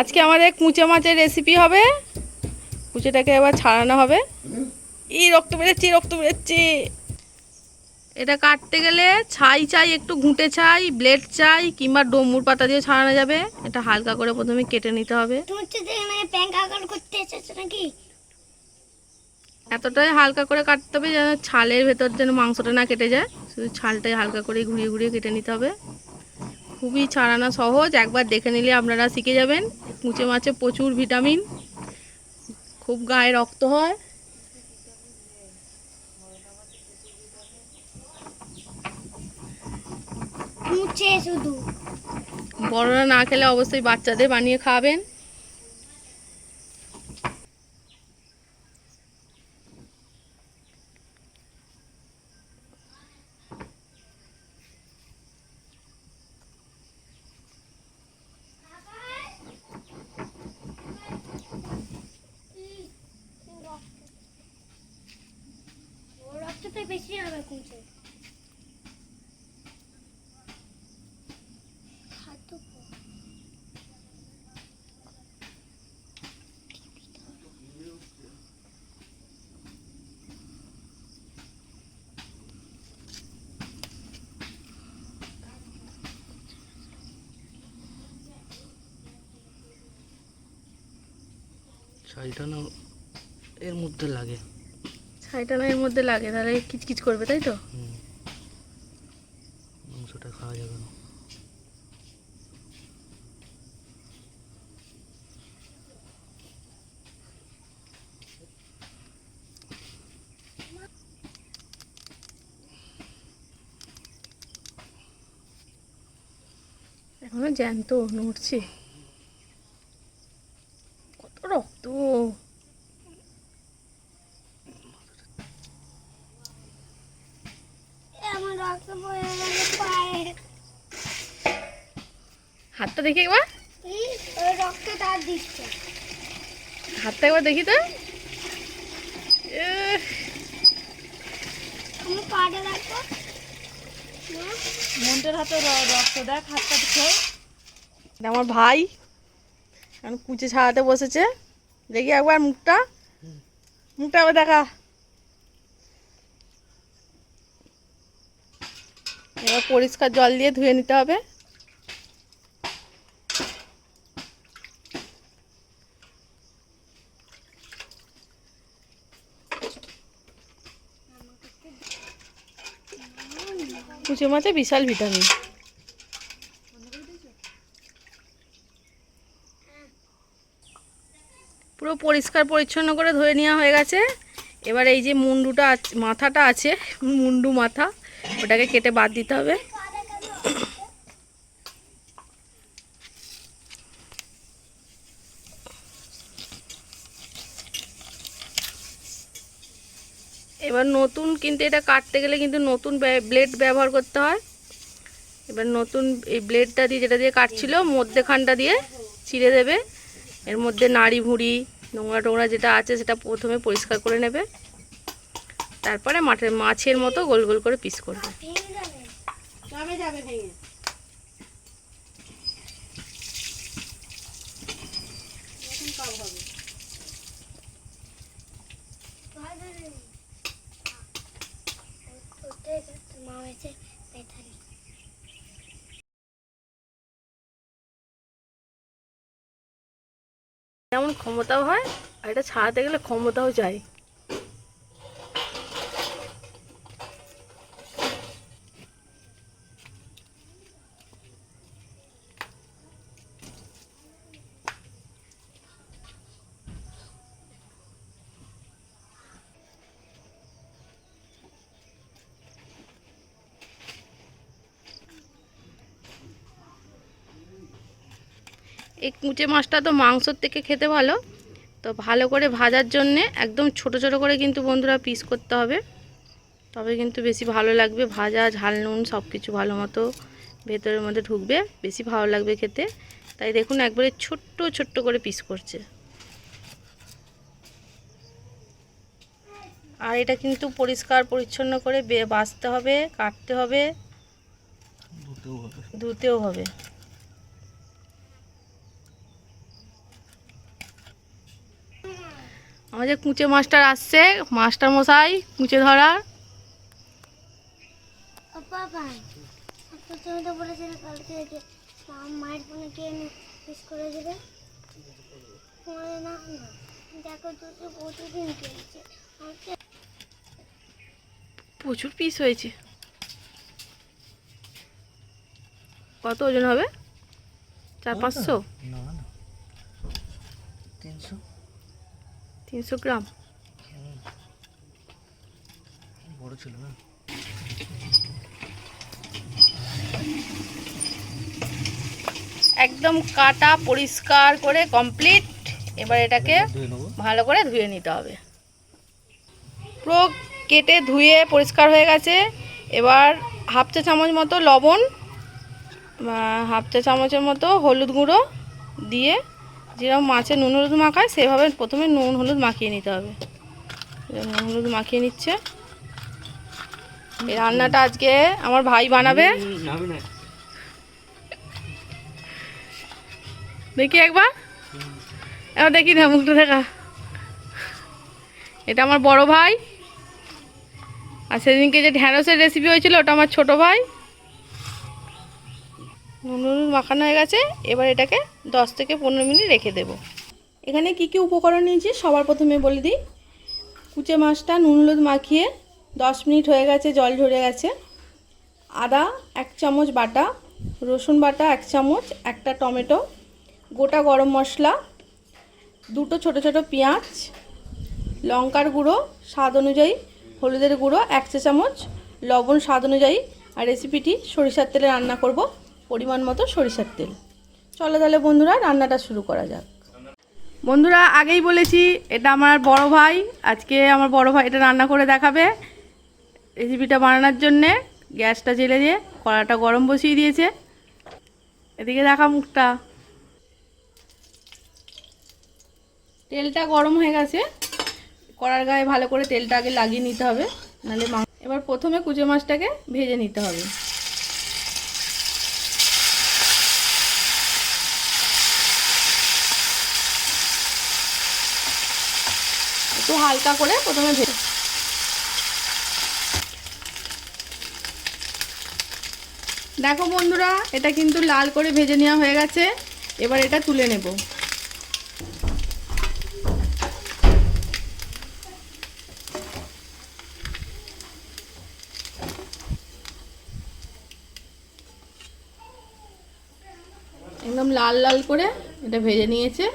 আজকে আমাদের কুঁচে মাছের রেসিপি হবে। কুঁচেটাকে এবার ছাড়ানো হবে। রক্ত বেরোচ্ছে, রক্ত বেরোচ্ছে। এটা কাটতে গেলে ছাই চাই, একটু ঘুঁটে ছাই, ব্লেড চাই, কিংবা ডমুর পাতা দিয়ে ছাড়ানো যাবে। এটা হালকা করে প্রথমে কেটে নিতে হবে। এতটাই হালকা করে কাটতে হবে যেন ছালের ভেতর যেন মাংসটা না কেটে যায়। শুধু ছালটাই হালকা করে ঘুরিয়ে ঘুরিয়ে কেটে নিতে হবে। খুবই ছাড়ানো সহজ, একবার দেখে নিলে আপনারা শিখে যাবেন। কুঁচে মাছে প্রচুর ভিটামিন, খুব গায়ে রক্ত হয়। শুধু বড়রা না খেলে অবশ্যই বাচ্চাদের বানিয়ে খাওয়াবেন। রক্তটা বেশি হবে কুঁচে। ছাইটা না এর মধ্যে লাগে, ছাইটা না এর মধ্যে লাগে, তাহলে কিচকিচ করবে, তাই তো? মাংসটা খাওয়া যাবে না। এখনো জ্যান্ত নড়ছে, কত রক্ত। আমার রক্ত পড়ে গেল পায়ে। হাতটা দেখি একবার, ওই রক্ত তার দিচ্ছে। হাতটা একবার দেখি তো। আমি পাটা দেখো। মন্টের হাতে রক্ত দেখ, হাতটা দেখে। এটা আমার ভাই এখন কুচে ছাড়াতে বসেছে। দেখি একবার মুখটা, মুখটা আবার দেখা। এবার পরিষ্কার জল দিয়ে ধুয়ে নিতে হবে। কুচে মাছে বিশাল ভিটামিন। পুরো পরিষ্কার পরিচ্ছন্ন করে ধুয়ে নেওয়া হয়ে গেছে। এবার এই যে মুন্ডুটা মাথাটা আছে, মুন্ডু মাথা, ওটাকে কেটে বাদ দিতে হবে। এবার নতুন কিন্তু এটা কাটতে গেলে কিন্তু নতুন ব্লেড ব্যবহার করতে হয়। এবার নতুন এই ব্লেডটা দিয়ে, যেটা দিয়ে কাটছিল, মধ্যেখানটা দিয়ে চিড়ে দেবে। এর মধ্যে নাড়ি ভুঁড়ি নোংরা টোংরা যেটা আছে সেটা প্রথমে পরিষ্কার করে নেবে। তারপরে মাছের মতো গোল গোল করে পিস করবে। যেমন ক্ষমতাও হয়, আর এটা ছাড়াতে গেলে ক্ষমতাও চাই। এই কুঁচে মাছটা তো মাংসর থেকে খেতে ভালো, তো ভালো করে ভাজার জন্যে একদম ছোট ছোট করে কিন্তু বন্ধুরা পিস করতে হবে। তবে কিন্তু বেশি ভালো লাগবে, ভাজা ঝাল নুন সব কিছু ভালো মতো ভেতরের মধ্যে ঢুকবে, বেশি ভালো লাগবে খেতে। তাই দেখুন একবারে ছোট্ট ছোট্ট করে পিস করছে। আর এটা কিন্তু পরিষ্কার পরিচ্ছন্ন করে বাছতে হবে, কাটতে হবে, ধুতেও হবে। আমাদের কুঁচে মাস্টার আসছে, মাস্টার মশাই কুঁচে ধরার। ও বাবা, তুমি তো বলেছিলে কালকে যে মায়ের ফোনে কে মিস করে দেবে। না না, দেখো তো প্রতিদিন খেলছে। প্রচুর পিস হয়েছে। কত ওজন হবে? 400-500? না না 300 300 গ্রাম। বড় ছিল না। একদম কাটা পরিষ্কার করে কমপ্লিট। এবার এটাকে ধুয়ে নেবো। ভালো করে ধুয়ে নিতে হবে। পুরো কেটে ধুয়ে পরিষ্কার হয়ে গেছে। এবার হাফ চা চামচ মতো লবণ, হাফ চা চামচের মতো হলুদ গুঁড়ো দিয়ে, যেরকম মাছে নুন হলুদ মাখায় সেভাবে প্রথমে নুন হলুদ মাখিয়ে নিতে হবে। নুন হলুদ মাখিয়ে নিচ্ছে। এই রান্নাটা আজকে আমার ভাই বানাবে। দেখি একবার, এবার দেখি না মুখটা দেখা। এটা আমার বড় ভাই, আর সেদিনকে যে ঢ্যাঁড়সের রেসিপি হয়েছিল ওটা আমার ছোট ভাই। নুন হলুদ মাখানো হয়ে গেছে। এবার এটাকে 10 থেকে 15 মিনিট রেখে দেব। এখানে কি কি উপকরণ নিয়েছি সবার প্রথমে বলে দিই। কুচে মাছটা নুন হলুদ মাখিয়ে 10 মিনিট হয়ে গেছে, জল ঝরে গেছে। আদা 1 চামচ বাটা, রসুন বাটা 1 চামচ, একটা টমেটো, গোটা গরম মশলা, দুটো ছোট ছোট পেঁয়াজ, লঙ্কার গুঁড়ো স্বাদ অনুযায়ী, হলুদের গুঁড়ো 1 চা চামচ, লবণ স্বাদ অনুযায়ী। আর রেসিপিটি সরিষার তেলে রান্না করব, পরিমাণ মতো সরিষার তেল। চলো তাহলে বন্ধুরা রান্নাটা শুরু করা যাক। বন্ধুরা আগেই বলেছি এটা আমার বড় ভাই, আজকে আমার বড় ভাই এটা রান্না করে দেখাবে। রেসিপিটা বানানোর জন্যে গ্যাসটা জ্বেলে দিয়ে কড়াটা গরম বসিয়ে দিয়েছে। এদিকে দেখা মুখটা। তেলটা গরম হয়ে গেছে, কড়ার গায়ে ভালো করে তেলটা আগে লাগিয়ে নিতে হবে, নাহলে এবার প্রথমে কুচে মাছটাকে ভেজে নিতে হবে। একটু হালকা করে প্রথমে ভেজে। দেখো বন্ধুরা এটা কিন্তু লাল করে ভেজে নেওয়া হয়ে গেছে। এবার এটা তুলে নেব। একদম লাল লাল করে এটা ভেজে নিয়েছে।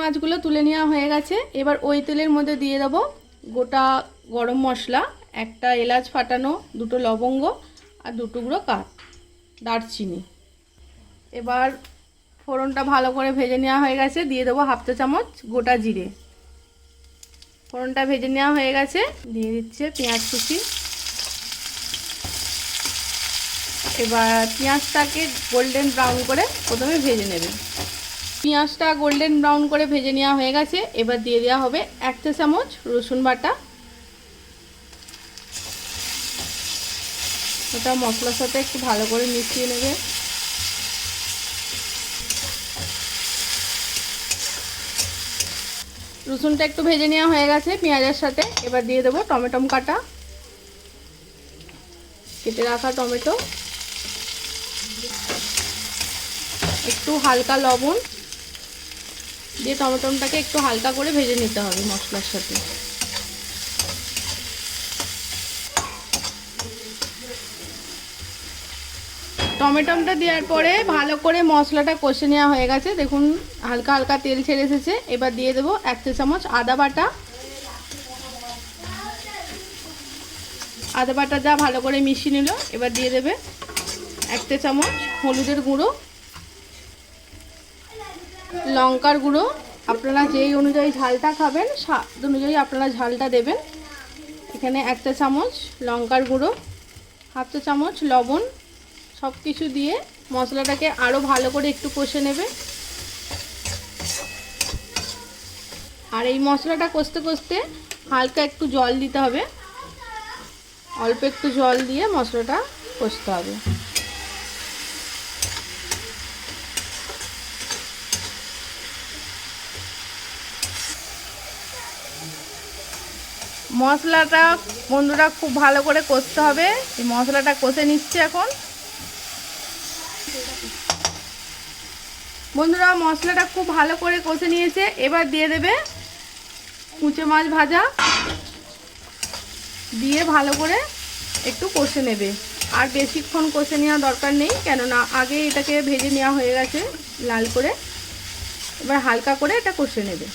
মাছগুলো তুলে নেওয়া হয়ে গেছে। এবার ওই তেলের মধ্যে দিয়ে দেবো গোটা গরম মশলা, একটা এলাচ ফাটানো, দুটো লবঙ্গ আর 2 টুকরো দারচিনি। এবার ফোড়নটা ভালো করে ভেজে নেওয়া হয়ে গেছে, দিয়ে দেবো হাফ চা চামচ গোটা জিরে। ফোড়নটা ভেজে নেওয়া হয়ে গেছে, দিয়ে দিচ্ছে পেঁয়াজ কুচি। এবার পেঁয়াজটাকে গোল্ডেন ব্রাউন করে প্রথমে ভেজে নেবে। পেঁয়াজটা গোল্ডেন ব্রাউন করে ভেজে নেওয়া হয়ে গেছে। এবার দিয়ে দেওয়া হবে 1 চা চামচ রসুন বাটা। ওটা মশলার সাথে একটু ভালো করে মিশিয়ে নেবে। রসুনটা একটু ভেজে নেওয়া হয়ে গেছে পেঁয়াজের সাথে। এবার দিয়ে দেবো টমেটো কাটা, কেটে রাখা টমেটো, একটু হালকা লবণ দিয়ে টমেটোটাকে একটু হালকা করে ভেজে নিতে হবে মশলার সাথে। টমেটোটা দেওয়ার পরে ভালো করে মশলাটা কষে নেওয়া হয়ে গেছে। দেখুন হালকা হালকা তেল ছেড়ে এসেছে। এবার দিয়ে দেবো 1 চা চামচ আদা বাটা। আদা বাটা যা ভালো করে মিশিয়ে নিল। এবার দিয়ে দেবে 1 চা চামচ হলুদের গুঁড়ো, লঙ্কার গুঁড়ো। আপনারা যেই অনুযায়ী ঝালটা খাবেন স্বাদ অনুযায়ী আপনারা ঝালটা দেবেন। এখানে 1 চা চামচ লঙ্কার গুঁড়ো, হাফ চা চামচ লবণ। সব কিছু দিয়ে মশলাটাকে আরও ভালো করে একটু কষে নেবে। আর এই মশলাটা কষতে কষতে হালকা একটু জল দিতে হবে, অল্প একটু জল দিয়ে মশলাটা কষতে হবে। মশলাটা বন্ধুরা খুব ভালো করে কষতে হবে। এই মশলাটা কষে নিচ্ছে এখন। বন্ধুরা মশলাটা খুব ভালো করে কষে নিয়েছে। এবার দিয়ে দেবে কুচে মাছ ভাজা, দিয়ে ভালো করে একটু কষে নেবে। আর বেশিক্ষণ কষে নেওয়া দরকার নেই, কেননা আগে এটাকে ভেজে নেওয়া হয়ে গেছে লাল করে। এবার হালকা করে এটা কষে নেবে।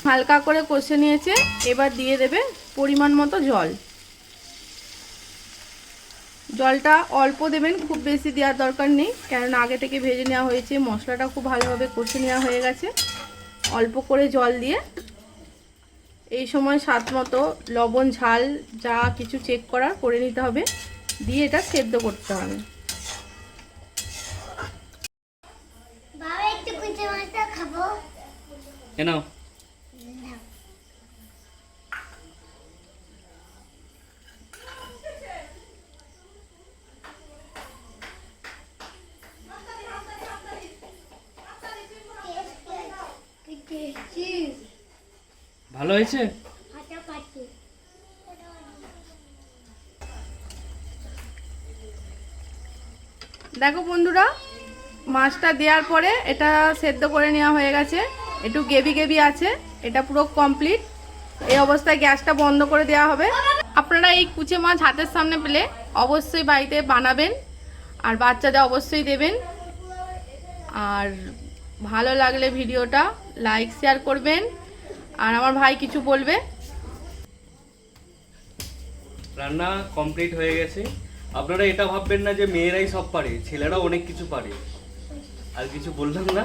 হালকা করে কষে নিয়েছে, এবার দিয়ে দেবে পরিমাণ মতো জল। জলটা অল্প দেবেন, খুব বেশি দেওয়ার দরকার নেই, কেননা আগে থেকে ভেজে নেওয়া হয়েছে, মশলাটা খুব ভালোভাবে কষে নেওয়া হয়ে গেছে। অল্প করে জল দিয়ে এই সময় স্বাদ মতো লবণ ঝাল যা কিছু চেক করার করে নিতে হবে, দিয়ে এটা সেদ্ধ করতে হবে। বাবা একটু কুচি মাছটা খাবো। কেন? নাও। ভালো হয়েছে? হাতা পাটি। দেখো বন্ধুরা, মাছটা দেওয়ার পরে এটা সেদ্ধ করে নেওয়া হয়ে গেছে, একটু গ্রেভি গ্রেভি আছে, এটা পুরো কমপ্লিট। এই অবস্থায় গ্যাসটা বন্ধ করে দেওয়া হবে। আপনারা এই কুচে মাছ হাতের সামনে পেলে অবশ্যই বাড়িতে বানাবেন, আর বাচ্চাদের অবশ্যই দেবেন। আর ভালো লাগলে ভিডিওটা লাইক শেয়ার করবেন। আর আমার ভাই কিছু বলবে। রান্না কমপ্লিট হয়ে গেছে। আপনারা এটা ভাববেন না যে মেয়েরাই সব পারে, ছেলেরাও অনেক কিছু পারে। আর কিছু বললাম না।